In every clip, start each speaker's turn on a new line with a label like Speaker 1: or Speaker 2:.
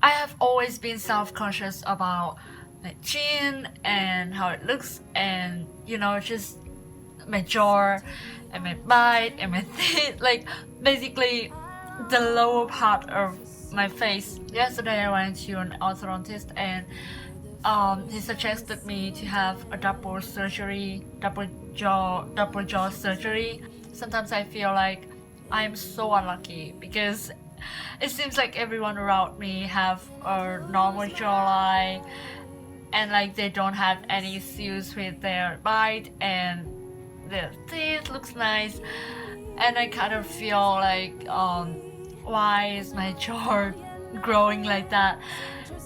Speaker 1: I have always been self-conscious about my chin and how it looks, and just my jaw and my bite and my teeth, like basically the lower part of my face. Yesterday I went to an orthodontist, and he suggested me to have a double jaw surgery. Sometimes I feel like I'm so unlucky because it seems like everyone around me have a normal jawline, and like they don't have any issues with their bite, and their teeth looks nice, and I kind of feel like why is my jaw growing like that,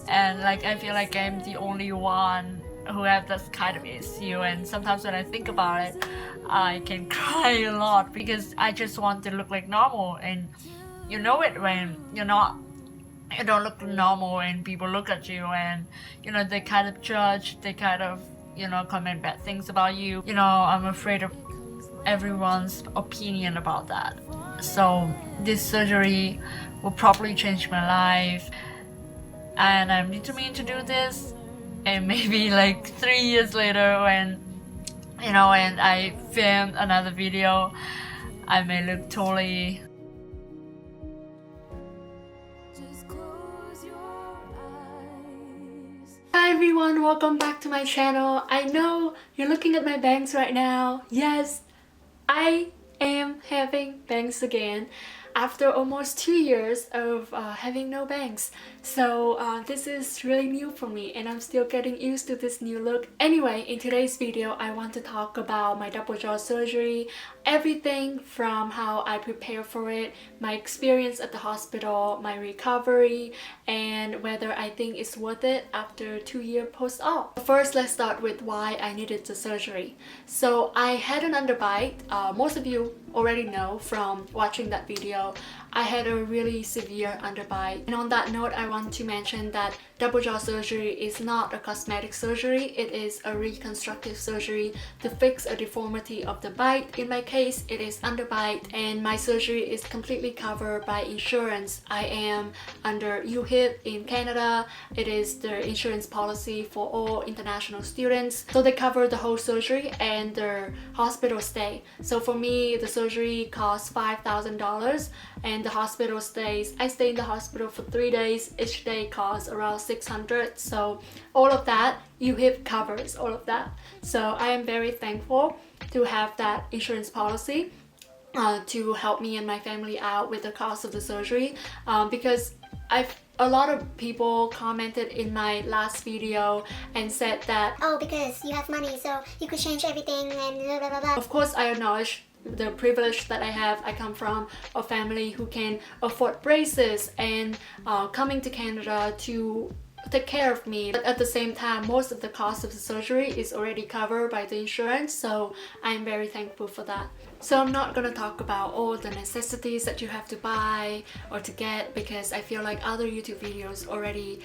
Speaker 1: and like I feel like I'm the only one who have this kind of issue. And sometimes when I think about it, I can cry a lot because I just want to look like normal, and you know it when you don't look normal and people look at you, and they kind of judge, they kind of comment bad things about you. I'm afraid of everyone's opinion about that. So this surgery will probably change my life, and I'm determined to do this. And maybe like 3 years later, when and I film another video, I may look totally. Hi everyone, welcome back to my channel. I know you're looking at my bangs right now. Yes, I am having bangs again after almost 2 years of having no bangs. So this is really new for me, and I'm still getting used to this new look. Anyway, in today's video I want to talk about my double jaw surgery, everything from how I prepare for it, my experience at the hospital, my recovery, and whether I think it's worth it after 2-year post-op. First, let's start with why I needed the surgery. So I had an underbite. Most of you already know from watching that video. I had a really severe underbite, and on that note I want to mention that double jaw surgery is not a cosmetic surgery. It is a reconstructive surgery to fix a deformity of the bite. In my case, it is underbite, and my surgery is completely covered by insurance. I am under UHIP in Canada. It is the insurance policy for all international students, so they cover the whole surgery and their hospital stay. So for me, the surgery cost $5,000, and the hospital stays, I stay in the hospital for 3 days. Each day costs around $600. So all of that, UHIP covers all of that. So I am very thankful to have that insurance policy to help me and my family out with the cost of the surgery, because a lot of people commented in my last video and said that,
Speaker 2: oh, because you have money so you could change everything and blah blah blah blah.
Speaker 1: Of course I acknowledge the privilege that I have. I come from a family who can afford braces and coming to Canada to take care of me. But at the same time, most of the cost of the surgery is already covered by the insurance, so I'm very thankful for that. So I'm not gonna talk about all the necessities that you have to buy or to get, because I feel like other YouTube videos already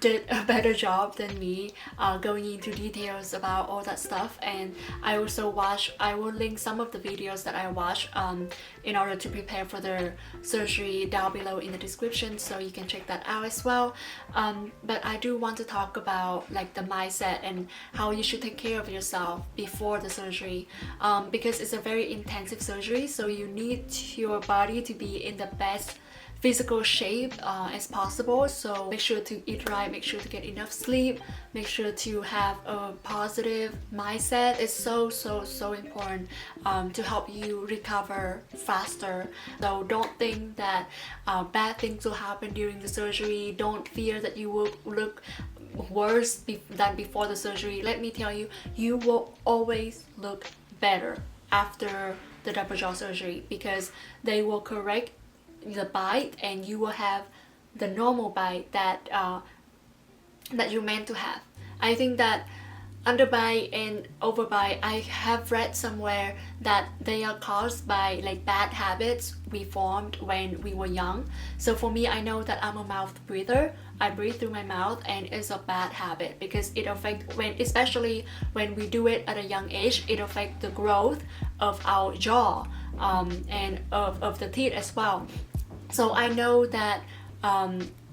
Speaker 1: did a better job than me going into details about all that stuff. And I will link some of the videos that I watched in order to prepare for the surgery down below in the description, so you can check that out as well. But I do want to talk about like the mindset and how you should take care of yourself before the surgery, because it's a very intensive surgery, so you need your body to be in the best physical shape as possible. So make sure to eat right, make sure to get enough sleep, make sure to have a positive mindset. It's so important to help you recover faster. So don't think that bad things will happen during the surgery. Don't fear that you will look worse than before the surgery. Let me tell you, you will always look better after the double jaw surgery, because they will correct the bite and you will have the normal bite that you're meant to have. I think that underbite and overbite, I have read somewhere that they are caused by like bad habits we formed when we were young. So for me, I know that I'm a mouth breather. I breathe through my mouth, and it's a bad habit because it affects, especially when we do it at a young age, it affects the growth of our jaw and of the teeth as well. So I know that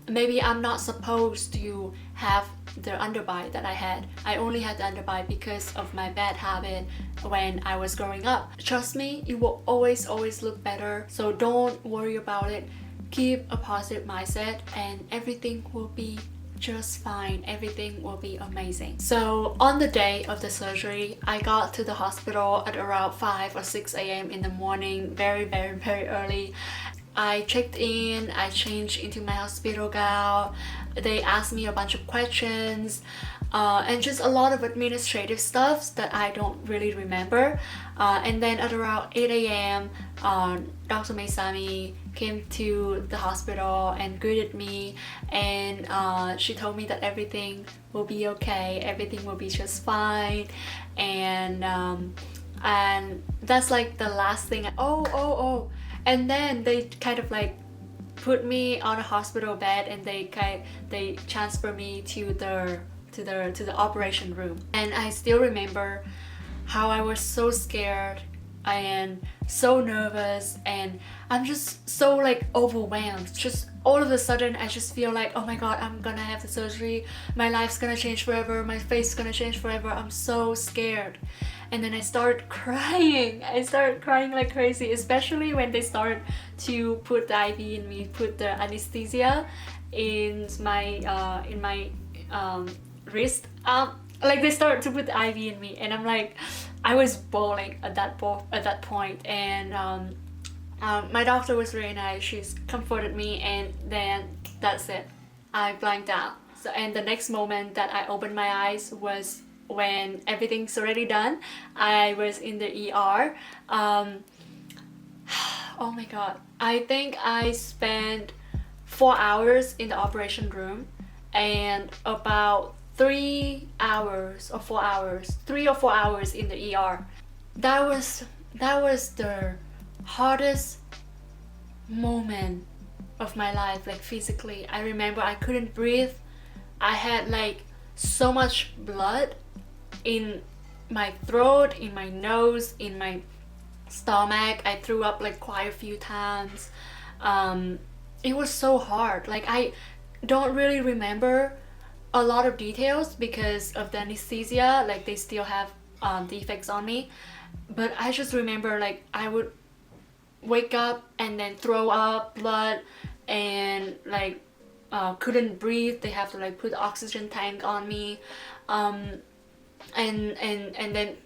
Speaker 1: maybe I'm not supposed to have the underbite that I had. I only had the underbite because of my bad habit when I was growing up. Trust me, it will always look better. So don't worry about it. Keep a positive mindset and everything will be just fine. Everything will be amazing. So on the day of the surgery, I got to the hospital at around 5 or 6 a.m. in the morning, very early. I checked in, I changed into my hospital gown. They asked me a bunch of questions and just a lot of administrative stuff that I don't really remember. And then at around 8 a.m., Dr. Maisami came to the hospital and greeted me, and she told me that everything will be okay, everything will be just fine, and that's like the last thing. And then they kind of like put me on a hospital bed and they transfer me to the operation room. And I still remember how I was so scared and so nervous, and I'm just so like overwhelmed. Just all of a sudden I just feel like, oh my god, I'm gonna have the surgery, my life's gonna change forever, my face is gonna change forever. I'm so scared. And then I started crying like crazy, especially when they started to put the IV in me, put the anesthesia in my wrist. Like they started to put the IV in me, and I'm like, I was bawling at that point. And my doctor was really nice. She's comforted me, and then that's it. I blanked out. So, and the next moment that I opened my eyes was when everything's already done. I was in the ER. Oh my god. I think I spent 4 hours in the operation room and about 3 or 4 hours in the ER. That was the hardest moment of my life, like physically. I remember I couldn't breathe. I had like so much blood in my throat, in my nose, in my stomach. I threw up like quite a few times. It was so hard. Like I don't really remember a lot of details because of the anesthesia. Like they still have the effects on me. But I just remember like I would wake up and then throw up blood and like couldn't breathe. They have to like put the oxygen tank on me. And then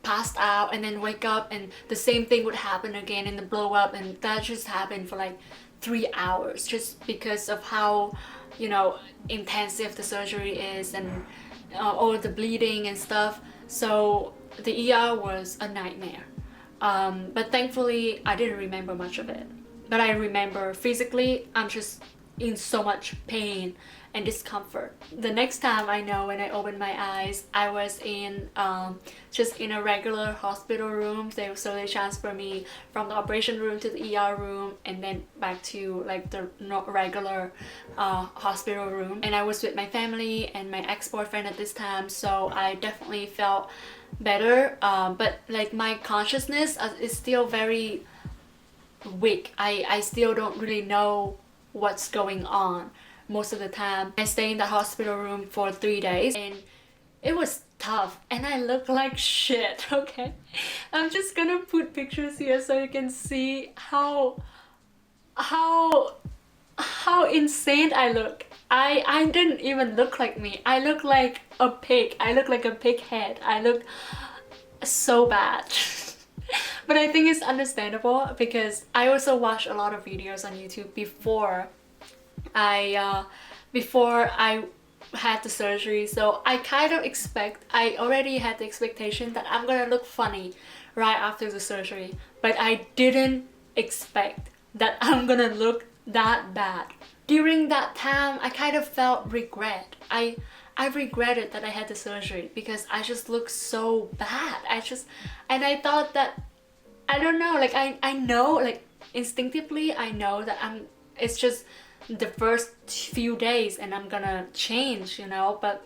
Speaker 1: passed out and then wake up and the same thing would happen again and the blow up, and that just happened for like 3 hours just because of how, you know, intensive the surgery is and all the bleeding and stuff. So the ER was a nightmare. But thankfully I didn't remember much of it. But I remember physically I'm just in so much pain and discomfort. The next time I know, when I opened my eyes, I was in just in a regular hospital room. So they transfer me from the operation room to the ER room and then back to like the regular hospital room. And I was with my family and my ex-boyfriend at this time, so I definitely felt better. But like my consciousness is still very weak. I still don't really know what's going on most of the time. I stayed in the hospital room for 3 days and it was tough and I look like shit. Okay, I'm just gonna put pictures here so you can see how insane I look. I didn't even look like me. I look like a pig. I look like a pig head. I look so bad. But I think it's understandable because I also watched a lot of videos on YouTube before I had the surgery, so I already had the expectation that I'm gonna look funny right after the surgery, but I didn't expect that I'm gonna look that bad. During that time I kind of felt regret. I regretted that I had the surgery because I just looked so bad. And I thought that, I don't know, like I know, like instinctively I know that it's just the first few days and I'm gonna change, you know, but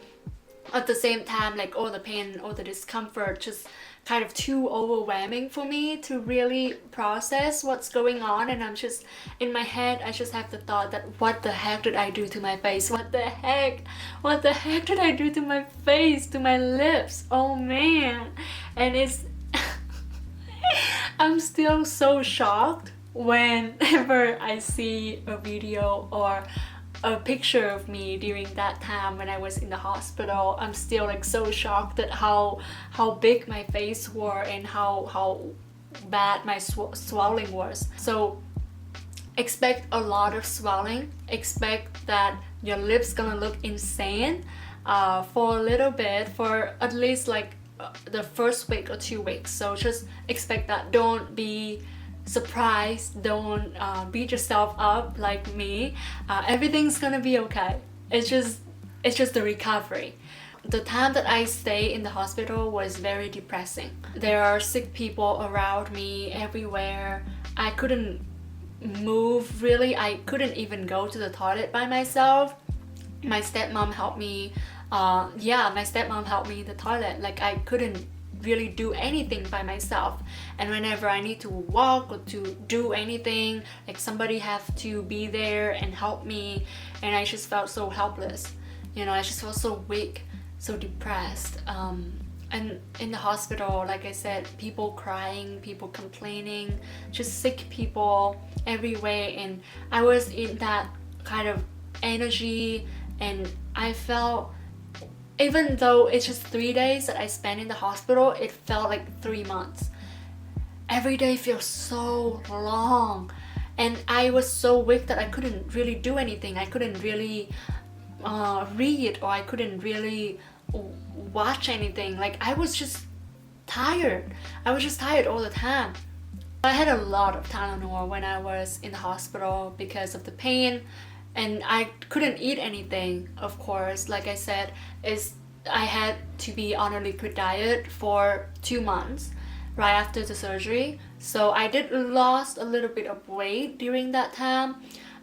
Speaker 1: at the same time, like all the pain, all the discomfort just kind of too overwhelming for me to really process what's going on, and I'm just in my head I just have the thought that what the heck did I do to my face, what the heck did I do to my face, to my lips, oh man. And it's I'm still so shocked whenever I see a video or a picture of me during that time when I was in the hospital. I'm still like so shocked at how big my face were and how bad my swelling was. So expect a lot of swelling, expect that your lips gonna look insane for a little bit, for at least like the first week or 2 weeks. So just expect that. Don't be surprised, don't beat yourself up like me. Everything's gonna be okay. It's just the recovery. The time that I stay in the hospital was very depressing. There are sick people around me everywhere. I couldn't move really. I couldn't even go to the toilet by myself. My stepmom helped me. My stepmom helped me in the toilet. Like I couldn't really do anything by myself, and whenever I need to walk or to do anything, like somebody have to be there and help me, and I just felt so helpless. I just felt so weak, so depressed. And in the hospital, like I said, people crying, people complaining, just sick people everywhere, and I was in that kind of energy, and I felt, even though it's just 3 days that I spent in the hospital, it felt like 3 months. Every day feels so long, and I was so weak that I couldn't really do anything. I couldn't really read, or I couldn't really watch anything. Like I was just tired. I was just tired all the time. I had a lot of Tylenol when I was in the hospital because of the pain, and I couldn't eat anything, of course. Like I said, I had to be on a liquid diet for 2 months right after the surgery. So I did lost a little bit of weight during that time.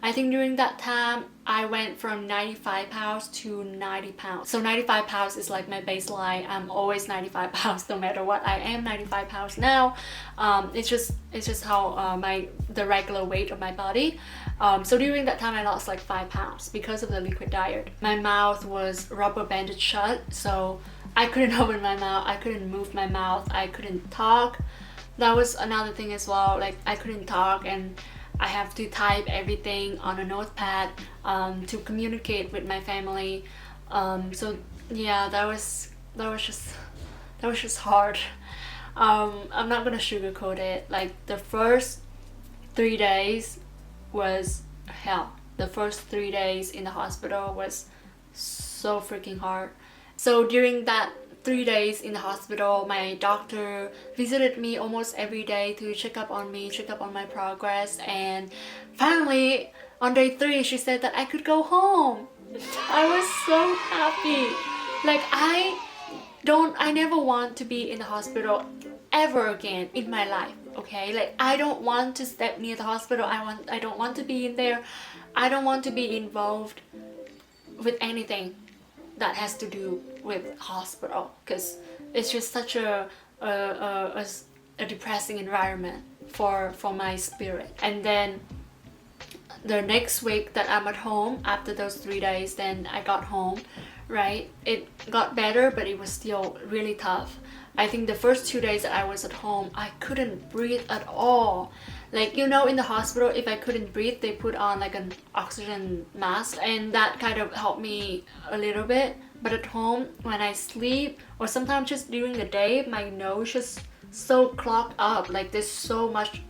Speaker 1: I think during that time I went from 95 pounds to 90 pounds. So 95 pounds is like my baseline. I'm always 95 pounds no matter what. I am 95 pounds now. It's just how the regular weight of my body. So during that time I lost like 5 pounds because of the liquid diet. My mouth was rubber banded shut, so I couldn't open my mouth, I couldn't move my mouth, I couldn't talk. That was another thing as well. Like I couldn't talk, and I have to type everything on a notepad to communicate with my family. So yeah, that was just hard. I'm not gonna sugarcoat it. Like the first 3 days was hell. The first 3 days in the hospital was so freaking hard. So during that 3 days in the hospital, my doctor visited me almost every day to check up on me, check up on my progress, and finally on day 3 she said that I could go home. I was so happy. Like I never want to be in the hospital ever again in my life, okay? Like I don't want to step near the hospital. I don't want to be in there. I don't want to be involved with anything that has to do with hospital, because it's just such a depressing environment for my spirit. And then the next week that I'm at home, after those 3 days, then I got home, right? It got better, but it was still really tough. I think the first 2 days that I was at home, I couldn't breathe at all. Like, in the hospital, if I couldn't breathe, they put on like an oxygen mask, and that kind of helped me a little bit. But at home, when I sleep, or sometimes just during the day, my nose just so clogged up. Like there's so much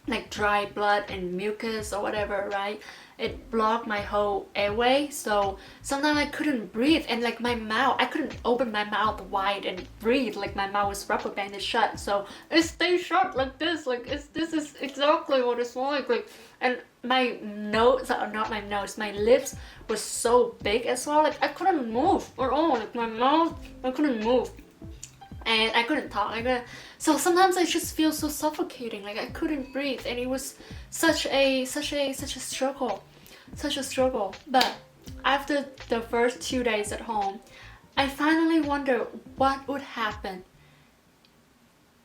Speaker 1: like dry blood and mucus or whatever, right? It blocked my whole airway, so sometimes I couldn't breathe, and like my mouth, I couldn't open my mouth wide and breathe. Like my mouth was rubber banded shut, so it stays shut like this. Like this is exactly what it's like. And my nose, not my nose, my lips was so big as well. Like I couldn't move at all. Like my mouth, I couldn't move, and I couldn't talk. So sometimes I just feel so suffocating. Like I couldn't breathe, and it was such a struggle. But after the first 2 days at home, I finally wonder what would happen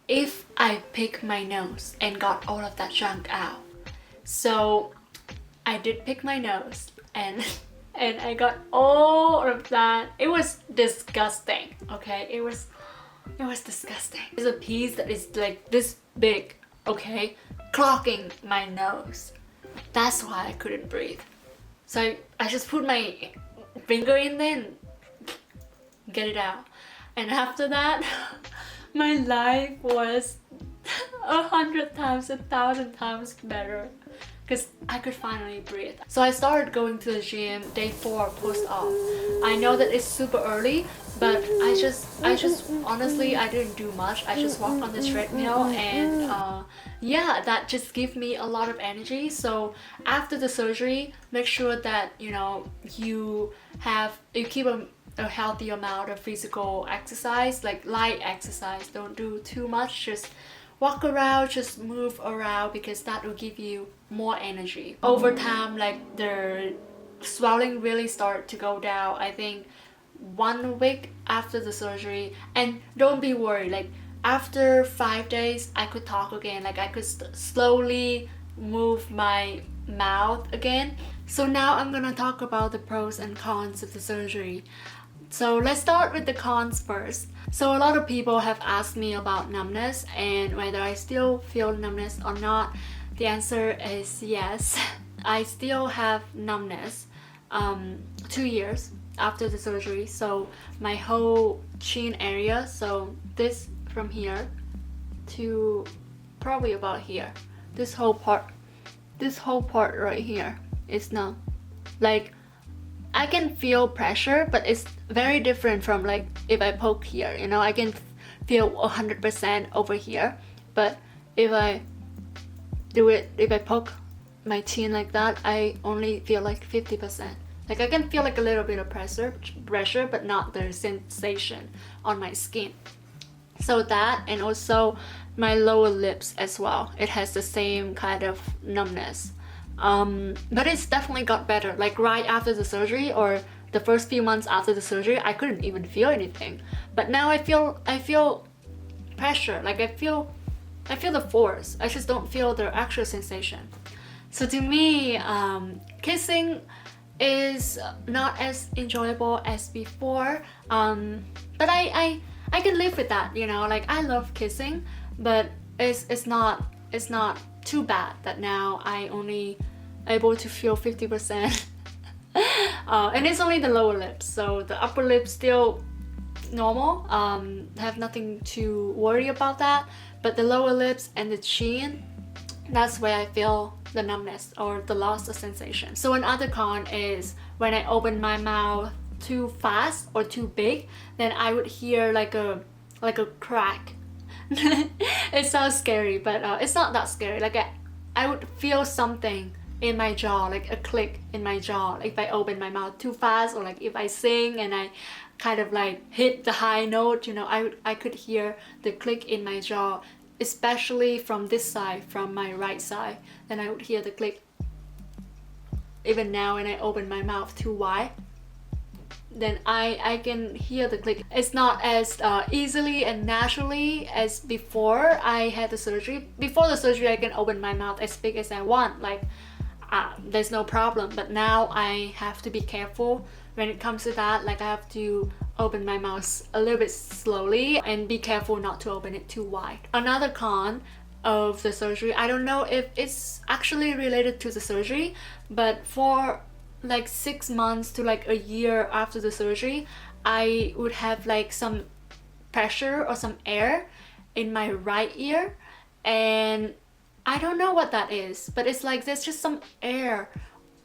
Speaker 1: if I pick my nose and got all of that junk out. So I did pick my nose and and I got all of that. It was disgusting, okay? It was disgusting. There's a piece that is like this big, okay, clogging my nose. That's why I couldn't breathe. So I just put my finger in there and get it out. And after that, my life was 100 times, 1,000 times better because I could finally breathe. So I started going to the gym day 4 post-op. I know that it's super early, but I just honestly, I didn't do much. I just walked on the treadmill and yeah, that just gave me a lot of energy. So after the surgery, make sure that you keep a healthy amount of physical exercise, like light exercise. Don't do too much, just walk around, just move around, because that will give you more energy. Over time, like the swelling really start to go down, I think 1 week after the surgery. And don't be worried, like after 5 days I could talk again, like I could slowly move my mouth again. So now I'm gonna talk about the pros and cons of the surgery. So let's start with the cons first. So a lot of people have asked me about numbness and whether I still feel numbness or not. The answer is yes. I still have numbness 2 years after the surgery. So my whole chin area, so this from here to probably about here, this whole part right here is numb. Like I can feel pressure, but it's very different from like if I poke here, I can feel 100% over here. But if I poke my chin like that, I only feel like 50%. Like I can feel like a little bit of pressure, but not the sensation on my skin. So that, and also my lower lips as well, it has the same kind of numbness. But it's definitely got better. Like right after the surgery, or the first few months after the surgery, I couldn't even feel anything. But now I feel pressure. Like I feel the force. I just don't feel the actual sensation. So to me, kissing is not as enjoyable as before. But I can live with that. Like I love kissing, but it's not too bad that now I only able to feel 50%. And it's only the lower lips, so the upper lips still normal. Have nothing to worry about that, but the lower lips and the chin, that's where I feel the numbness or the loss of sensation. So another con is when I open my mouth too fast or too big, then I would hear like a crack. It sounds scary, but it's not that scary. Like I would feel something in my jaw, like a click in my jaw, if I open my mouth too fast, or like if I sing and I kind of like hit the high note, I could hear the click in my jaw, especially from this side, from my right side. Then I would hear the click. Even now when I open my mouth too wide, then I can hear the click. It's not as easily and naturally as before I had the surgery. Before the surgery, I can open my mouth as big as I want, like there's no problem. But now I have to be careful when it comes to that. Like I have to open my mouth a little bit slowly and be careful not to open it too wide. Another con of the surgery, I don't know if it's actually related to the surgery, but for like 6 months to like a year after the surgery, I would have like some pressure or some air in my right ear, and I don't know what that is, but it's like there's just some air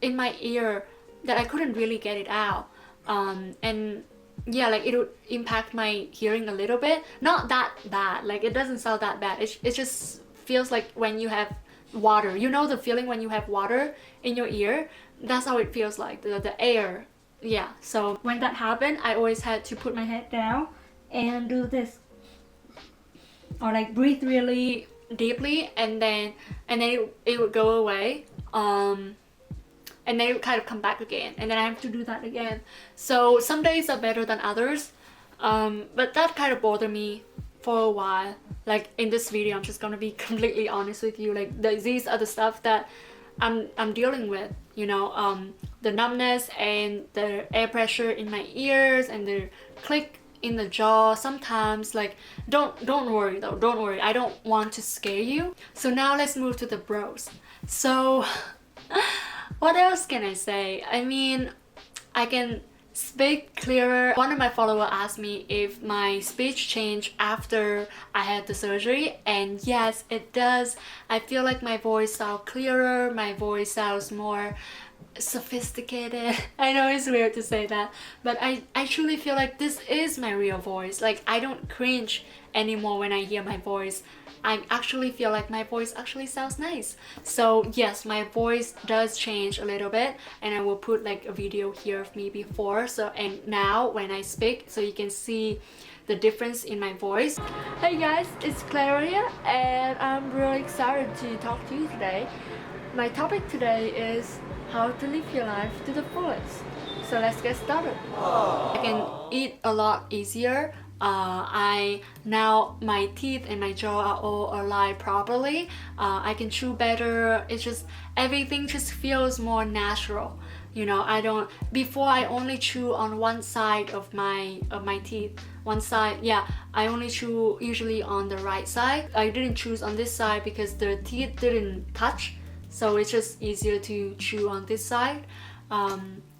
Speaker 1: in my ear that I couldn't really get it out. And yeah, like it would impact my hearing a little bit. Not that bad, like it doesn't sound that bad. It just feels like when you have water, the feeling when you have water in your ear, that's how it feels like, the air. Yeah, so when that happened, I always had to put my head down and do this, or like breathe really deeply, and then it would go away, and then it would kind of come back again, and then I have to do that again. So some days are better than others, but that kind of bothered me for a while. Like in this video, I'm just gonna be completely honest with you. Like these are the stuff that I'm dealing with, you know, the numbness and the air pressure in my ears and the click in the jaw sometimes. Like don't worry though, don't worry, I don't want to scare you. So now let's move to the bros. So what else can I say? I mean, I can speak clearer. One of my followers asked me if my speech changed after I had the surgery, and yes, it does. I feel like my voice sounds clearer, my voice sounds more sophisticated. I know it's weird to say that, but I truly feel like this is my real voice. Like I don't cringe anymore when I hear my voice. I actually feel like my voice actually sounds nice. So yes, my voice does change a little bit, and I will put like a video here of me before and now when I speak, so you can see the difference in my voice. Hey guys, it's Clara here, and I'm really excited to talk to you today. My topic today is how to live your life to the fullest. So let's get started. I can eat a lot easier. Now my teeth and my jaw are all aligned properly. I can chew better. It's just everything just feels more natural. You know, before I only chew on one side of my teeth. One side, yeah, I only chew usually on the right side. I didn't choose on this side because the teeth didn't touch, so it's just easier to chew on this side.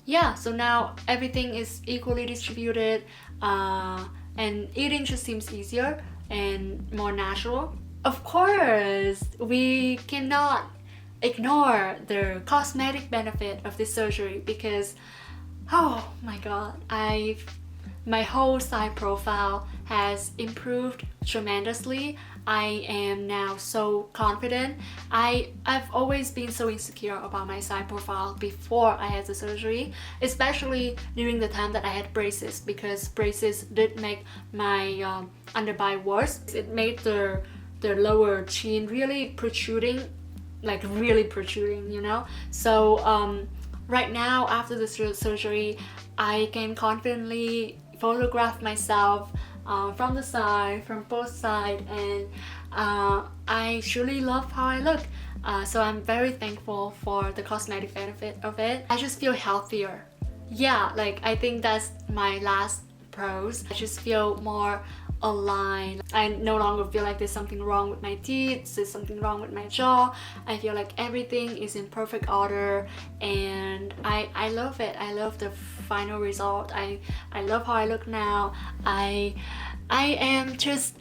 Speaker 1: Yeah, so now everything is equally distributed, and eating just seems easier and more natural. Of course, we cannot ignore the cosmetic benefit of this surgery because, oh my god, my whole side profile has improved tremendously. I am now so confident. I've always been so insecure about my side profile before I had the surgery, especially during the time that I had braces, because braces did make my underbite worse. It made the lower chin really protruding, like really protruding, you know. So right now after the surgery, I can confidently photograph myself from the side, from both sides, and I truly love how I look. So I'm very thankful for the cosmetic benefit of it. I just feel healthier. Yeah, like I think that's my last pros. I just feel more aligned. I no longer feel like there's something wrong with my teeth, there's something wrong with my jaw. I feel like everything is in perfect order, and I love it. I love the final result. I love how I look now. I am just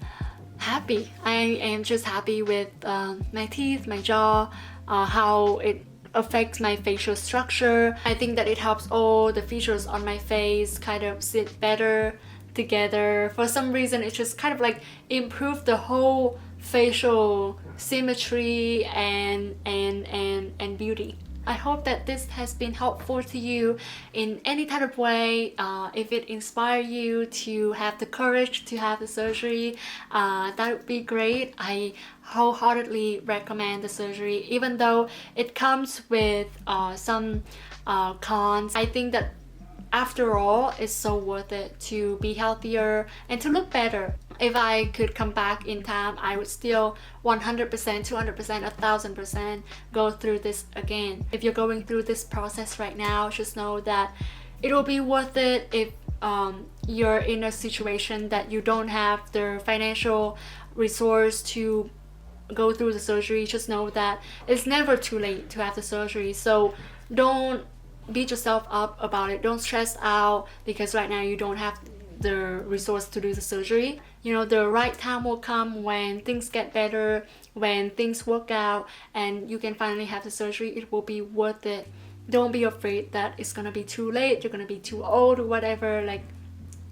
Speaker 1: happy. I am just happy with my teeth, my jaw, how it affects my facial structure. I think that it helps all the features on my face kind of sit better together. For some reason, it just kind of like improved the whole facial symmetry and beauty. I hope that this has been helpful to you in any type of way. If it inspired you to have the courage to have the surgery, that would be great. I wholeheartedly recommend the surgery, even though it comes with some cons. I think that after all, it's so worth it to be healthier and to look better. If I could come back in time, I would still 100%, 200%, 1000% go through this again. If you're going through this process right now, just know that it will be worth it. If you're in a situation that you don't have the financial resource to go through the surgery, just know that it's never too late to have the surgery. So don't beat yourself up about it. Don't stress out because right now you don't have the resource to do the surgery. You know, the right time will come when things get better, when things work out, and you can finally have the surgery. It will be worth it. Don't be afraid that it's gonna be too late, you're gonna be too old or whatever. Like,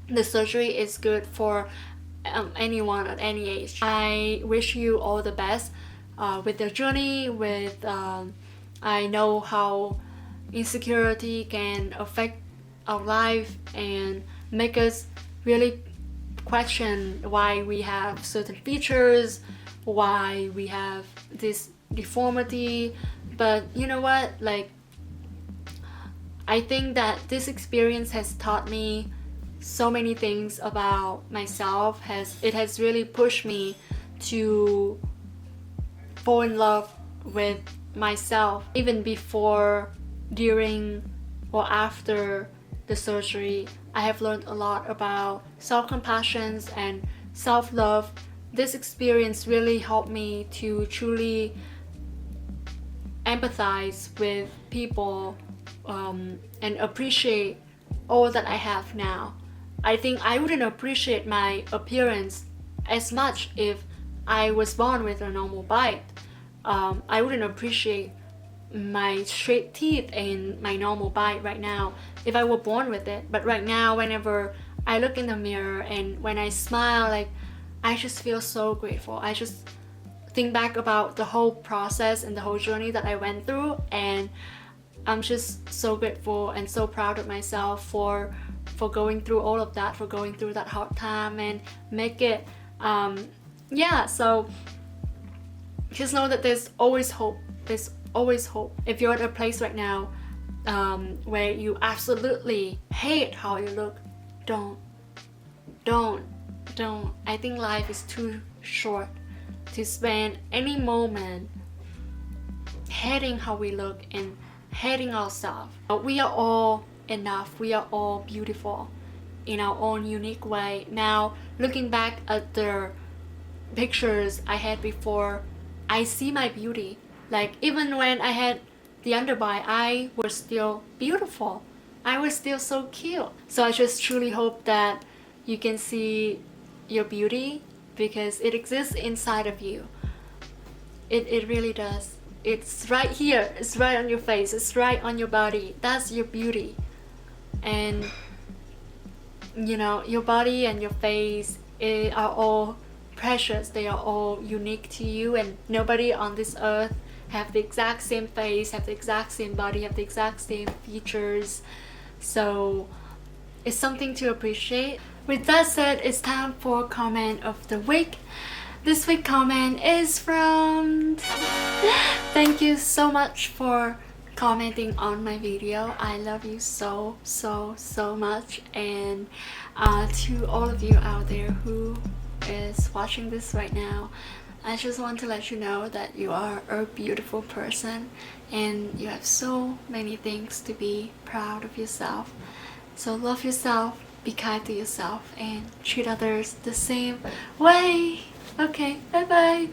Speaker 1: the surgery is good for anyone at any age. I wish you all the best with your journey. I know how insecurity can affect our life and make us really question why we have certain features, why we have this deformity. But you know what, like, I think that this experience has taught me so many things about myself. It has really pushed me to fall in love with myself. Even before, during, or after the surgery, I have learned a lot about self-compassion and self-love. This experience really helped me to truly empathize with people and appreciate all that I have now. I think I wouldn't appreciate my appearance as much if I was born with a normal bite. I wouldn't appreciate my straight teeth and my normal bite right now if I were born with it. But right now, whenever I look in the mirror and when I smile, like, I just feel so grateful. I just think back about the whole process and the whole journey that I went through, and I'm just so grateful and so proud of myself for going through all of that, for going through that hard time and make it. So just know that there's always hope. There's always hope. If you're at a place right now where you absolutely hate how you look, don't. I think life is too short to spend any moment hating how we look and hating ourselves. We are all enough. We are all beautiful in our own unique way. Now, looking back at the pictures I had before, I see my beauty. Like, even when I had the underbite, I was still beautiful. I was still so cute. So I just truly hope that you can see your beauty, because it exists inside of you. It really does. It's right here. It's right on your face. It's right on your body. That's your beauty. And your body and your face are all precious. They are all unique to you, and nobody on this earth have the exact same face, have the exact same body, have the exact same features. So it's something to appreciate. With that said, it's time for comment of the week. This week comment is from thank you so much for commenting on my video. I love you so much. And to all of you out there who is watching this right now, I just want to let you know that you are a beautiful person and you have so many things to be proud of yourself. So love yourself, be kind to yourself, and treat others the same way. Okay, bye bye.